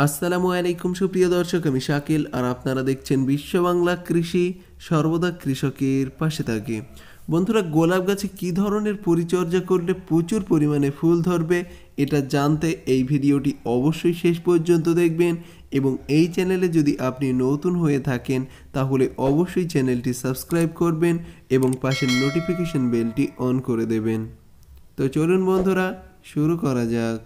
আসসালামু আলাইকুম সুপ্রিয় দর্শক, আমি শাকিল আর আপনারা দেখছেন বিশ্ব বাংলা কৃষি, সর্বদা কৃষকের পাশে থাকে। বন্ধুরা, গোলাপ গাছে কী ধরনের পরিচর্যা করলে প্রচুর পরিমাণে ফুল ধরবে এটা জানতে এই ভিডিওটি অবশ্যই শেষ পর্যন্ত দেখবেন। এবং এই চ্যানেলে যদি আপনি নতুন হয়ে থাকেন তাহলে অবশ্যই চ্যানেলটি সাবস্ক্রাইব করবেন এবং পাশের নোটিফিকেশন বেলটি অন করে দেবেন। তো চলুন বন্ধুরা, শুরু করা যাক।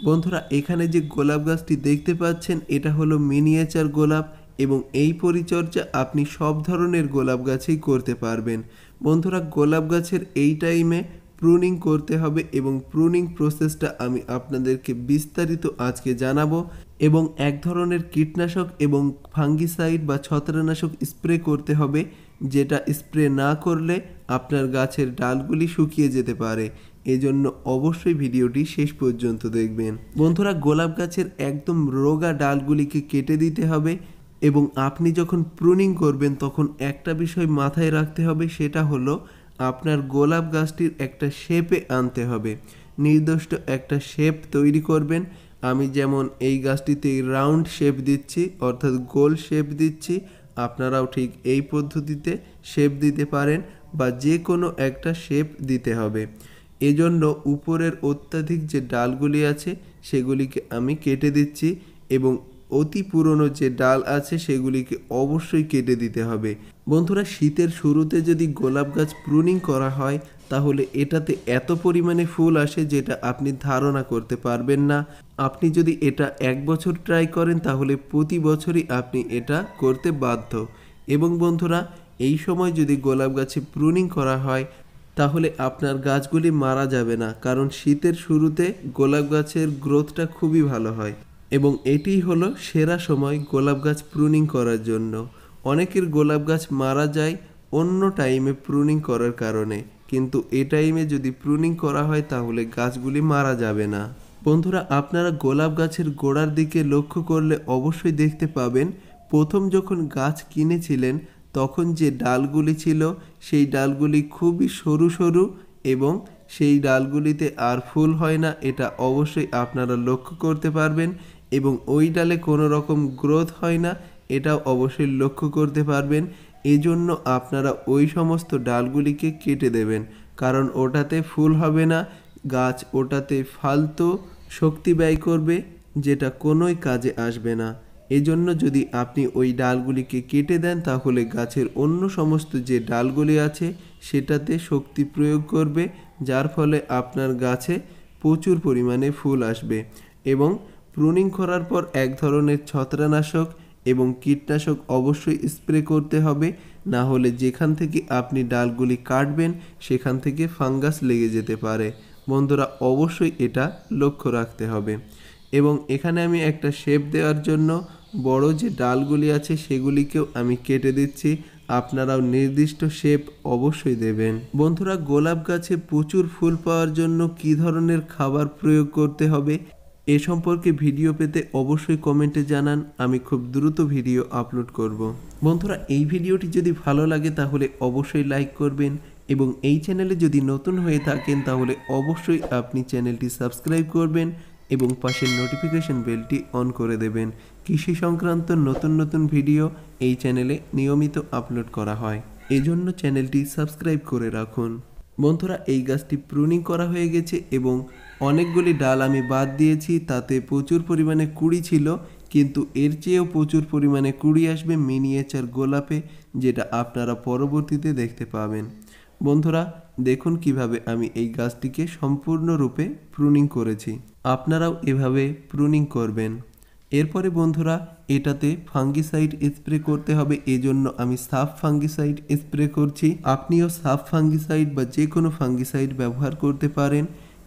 বন্ধুরা, এখানে যে গোলাপ গাছটি দেখতে পাচ্ছেন এটা হলো মিনিয়েচার গোলাপ এবং এই পরিচর্যা আপনি সব ধরনের গোলাপ গাছেই করতে পারবেন। বন্ধুরা, গোলাপ গাছের এই টাইমে প্রুনিং করতে হবে এবং প্রুনিং প্রসেসটা আমি আপনাদেরকে বিস্তারিত আজকে জানাবো। এবং এক ধরনের কীটনাশক এবং ফাঙ্গিসাইড বা ছত্রাকনাশক স্প্রে করতে হবে, যেটা স্প্রে না করলে আপনার গাছের ডালগুলি শুকিয়ে যেতে পারে। এজন্য অবশ্যই ভিডিওটি শেষ পর্যন্ত দেখবেন। বন্ধুরা, গোলাপ গাছের একদম রোগা ডালগুলিকে কেটে দিতে হবে এবং আপনি যখন প্রুনিং করবেন তখন একটা বিষয় মাথায় রাখতে হবে, সেটা হলো আপনার গোলাপ গাছটির একটা শেপে আনতে হবে। নির্দিষ্ট একটা শেপ তৈরি করবেন। আমি যেমন এই গাছটিতে রাউন্ড শেপ দিচ্ছি, অর্থাৎ গোল শেপ দিচ্ছি, আপনারাও ঠিক এই পদ্ধতিতে শেপ দিতে পারেন বা যে কোনো একটা শেপ দিতে হবে। এজন্য উপরের অত্যাধিক যে ডালগুলি আছে সেগুলিকে আমি কেটে দিচ্ছি এবং অতি পুরনো যে ডাল আছে সেগুলিকে অবশ্যই কেটে দিতে হবে। বন্ধুরা, শীতের শুরুতে যদি গোলাপ গাছ প্রুনিং করা হয় তাহলে এটাতে এত পরিমাণে ফুল আসে যেটা আপনি ধারণা করতে পারবেন না। আপনি যদি এটা 1 বছর ট্রাই করেন তাহলে প্রতি বছরই আপনি এটা করতে বাধ্য। এবং বন্ধুরা, এই সময় যদি গোলাপ গাছে প্রুনিং করা হয় তাহলে আপনার গাছগুলি মারা যাবে না, কারণ শীতের শুরুতে গোলাপ গাছের গ্রোথটা খুবই ভালো হয় এবং এটিই হলো সেরা সময় গোলাপ গাছ প্রুনিং করার জন্য। অনেকের গোলাপ গাছ মারা যায় অন্য টাইমে প্রুনিং করার কারণে, কিন্তু এ টাইমে যদি প্রুনিং করা হয় তাহলে গাছগুলি মারা যাবে না। বন্ধুরা, আপনারা গোলাপ গাছের গোড়ার দিকে লক্ষ্য করলে অবশ্যই দেখতে পাবেন প্রথম যখন গাছ কিনেছিলেন তখন যে ডালগুলি ছিল সেই ডালগুলি খুবই সরু সরু এবং সেই ডালগুলিতে আর ফুল হয় না, এটা অবশ্যই আপনারা লক্ষ্য করতে পারবেন। এবং ওই ডালে কোনো রকম গ্রোথ হয় না, এটাও অবশ্যই লক্ষ্য করতে পারবেন। এজন্য আপনারা ওই সমস্ত ডালগুলিকে কেটে দেবেন, কারণ ওটাতে ফুল হবে না। গাছ ওটাতে ফালতু শক্তি ব্যয় করবে, যেটা কোনোই কাজে আসবে না। এজন্য যদি আপনি ওই ডালগুলিকে কেটে দেন তাহলে গাছের অন্য সমস্ত যে ডালগুলি আছে সেটাতে শক্তি প্রয়োগ করবে, যার ফলে আপনার গাছে প্রচুর পরিমাণে ফুল আসবে। এবং প্রুনিং করার পর এক ধরনের ছত্রাকনাশক এবং কীটনাশক অবশ্যই স্প্রে করতে হবে, না হলে যেখান থেকে আপনি ডালগুলি কাটবেন সেখান থেকে ফাঙ্গাস লেগে যেতে পারে। বন্ধুরা, অবশ্যই এটা লক্ষ্য রাখতে হবে। এবং এখানে আমি একটা শেপ দেওয়ার জন্য বড় যে ডালগুলি আছে সেগুলিকেও আমি কেটে দিচ্ছি। আপনারাও নির্দিষ্ট শেপ অবশ্যই দেবেন। বন্ধুরা, গোলাপ গাছে প্রচুর ফুল পাওয়ার জন্য কী ধরনের খাবার প্রয়োগ করতে হবে এ সম্পর্কে ভিডিও পেতে অবশ্যই কমেন্টে জানান, আমি খুব দ্রুত ভিডিও আপলোড করব। বন্ধুরা, এই ভিডিওটি যদি ভালো লাগে তাহলে অবশ্যই লাইক করবেন এবং এই চ্যানেলে যদি নতুন হয়ে থাকেন তাহলে অবশ্যই আপনি চ্যানেলটি সাবস্ক্রাইব করবেন এবং পাশের নোটিফিকেশন বেলটি অন করে দেবেন। কৃষি সংক্রান্ত নতুন নতুন ভিডিও এই চ্যানেলে নিয়মিত আপলোড করা হয়, এজন্য চ্যানেলটি সাবস্ক্রাইব করে রাখুন। বন্ধুরা, এই গাছটি প্রুনিং করা হয়ে গেছে এবং অনেকগুলি ডাল আমি বাদ দিয়েছি, তাতে প্রচুর পরিমাণে কুড়ি ছিল, কিন্তু এর চেয়েও প্রচুর পরিমাণে কুড়ি আসবে মিনিয়েচার গোলাপে, যেটা আপনারা পরবর্তীতে দেখতে পাবেন। বন্ধুরা, দেখুন কিভাবে আমি এই গাছটিকে সম্পূর্ণরূপে প্রুনিং করেছি। আপনারাও এভাবে প্রুনিং করবেন। এরপরে বন্ধুরা, এটাতে ফাঙ্গিসাইড স্প্রে করতে হবে, এজন্য আমি সাফ ফাঙ্গিসাইড স্প্রে করছি। আপনিও সাফ ফাঙ্গিসাইড বা যে কোনো ফাঙ্গিসাইড ব্যবহার করতে পারেন।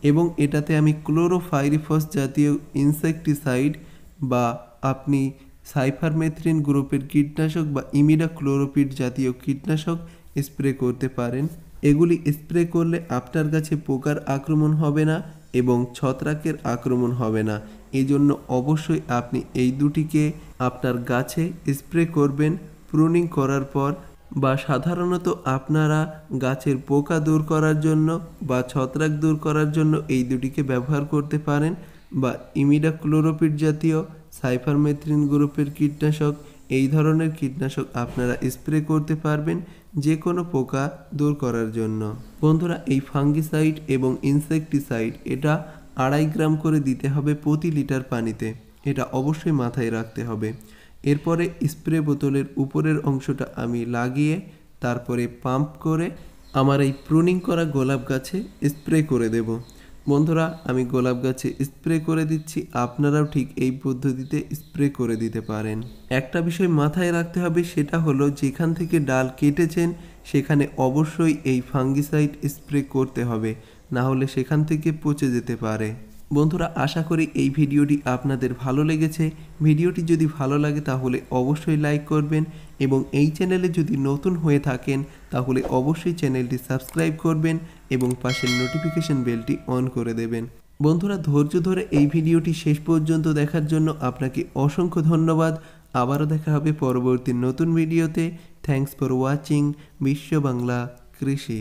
এবং এটাতে আমি ক্লোরোফাইরিফস জাতীয় ইনসেকটিসাইড বা আপনি সাইফারমেথ্রিন গ্রুপের কীটনাশক বা ইমিডাক্লোরোপিড জাতীয় কীটনাশক স্প্রে করতে পারেন। এগুলি স্প্রে করলে আপনার গাছে পোকার আক্রমণ হবে না এবং ছত্রাকের আক্রমণ হবে না। এই জন্য অবশ্যই আপনি এই দুটিকে আপনার গাছে স্প্রে করবেন প্রুনিং করার পর বা সাধারণত আপনারা গাছের পোকা দূর করার জন্য বা ছত্রাক দূর করার জন্য এই দুটিকে ব্যবহার করতে পারেন, বা ইমিডাক্লোরোপিড জাতীয় সাইপারমেথ্রিন গ্রুপের কীটনাশক, এই ধরনের কীটনাশক আপনারা স্প্রে করতে পারবেন যে কোনো পোকা দূর করার জন্য। বন্ধুরা, এই ফাঙ্গিসাইড এবং ইনসেকটিসাইড এটা 2.5 গ্রাম করে দিতে হবে প্রতি লিটার পানিতে, এটা অবশ্যই মাথায় রাখতে হবে। এরপরে স্প্রে বোতলের উপরের অংশটা আমি লাগিয়ে তারপরে পাম্প করে আমার এই প্রুনিং করা গোলাপ গাছে স্প্রে করে দেব। বন্ধুরা, আমি গোলাপ গাছে স্প্রে করে দিচ্ছি, আপনারাও ঠিক এই পদ্ধতিতে স্প্রে করে দিতে পারেন। একটা বিষয় মাথায় রাখতে হবে, সেটা হলো যেখান থেকে ডাল কেটেছেন সেখানে অবশ্যই এই ফাঙ্গিসাইড স্প্রে করতে হবে, না হলে সেখান থেকে পচে যেতে পারে। বন্ধুরা, আশা করি এই ভিডিওটি আপনাদের ভালো লেগেছে। ভিডিওটি যদি ভালো লাগে তাহলে অবশ্যই লাইক করবেন এবং এই চ্যানেলে যদি নতুন হয়ে থাকেন তাহলে অবশ্যই চ্যানেলটি সাবস্ক্রাইব করবেন এবং পাশের নোটিফিকেশন বেলটি অন করে দেবেন। বন্ধুরা, ধৈর্য ধরে এই ভিডিওটি শেষ পর্যন্ত দেখার জন্য আপনাকে অসংখ্য ধন্যবাদ। আবারও দেখা হবে পরবর্তী নতুন ভিডিওতে। থ্যাঙ্কস ফর ওয়াচিং বিশ্ব বাংলা কৃষি।